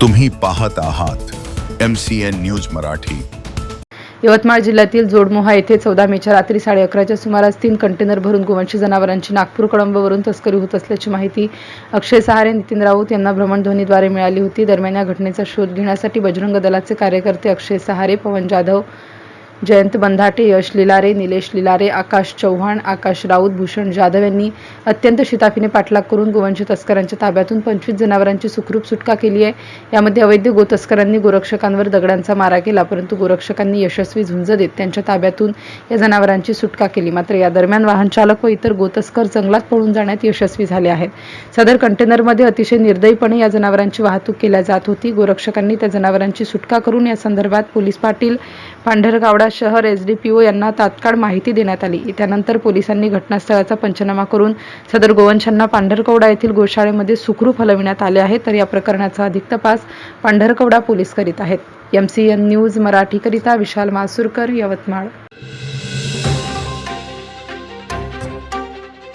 तुम्ही पाहत आहात MCN न्यूज मराठी। यवतमाळ जिल्ह्यातील जोडमोहा येथे 14 मेच्या रात्री 11:30च्या सुमारास 3 कंटेनर भरून गोवंशी जनावरांची नागपूर कळंबवरून तस्करी होत असल्याची माहिती अक्षय सहारे, नितीन राऊत यांना भ्रमणध्वनीद्वारे मिळाली होती। दरम्यान या घटनेचा शोध घेण्यासाठी बजरंग दलाचे कार्यकर्ते अक्षय सहारे, पवन जाधव, जयंत बंधाटे, यश लिलारे, निलेश लिलारे, आकाश चव्हाण, आकाश राऊत, भूषण जाधव यांनी अत्यंत शिताफीने पाठलाग करून गोवंशी तस्करांच्या ताब्यातून 25 जनावरांची सुखरूप सुटका केली आहे। यामध्ये अवैध गोतस्करांनी गोरक्षकांवर दगडांचा मारा केला, परंतु गोरक्षकांनी यशस्वी झुंज देत त्यांच्या ताब्यातून या जनावरांची सुटका केली। मात्र या दरम्यान वाहन चालक व इतर गोतस्कर जंगलात पळून जाण्यात यशस्वी झाले आहेत। सदर कंटेनरमध्ये अतिशय निर्दयीपणे या जनावरांची वाहतूक केली जात होती। गोरक्षकांनी त्या जनावरांची सुटका करून या संदर्भात पोलीस पाटील, पांढरकवडा शहर SDPO यांना तात्काळ माहिती देण्यात आली। त्यानंतर पोलिसांनी घटनास्थळाचा पंचनामा करून सदर गोवंशांना पांढरकवडा येथील गोशाळेमध्ये सुखरूप हलविण्यात आले आहे। तर या प्रकरणाचा अधिक तपास पांढरकवडा पोलीस करीत आहेत। MCN न्यूज मराठी करिता विशाल मासुरकर, यवतमाळ।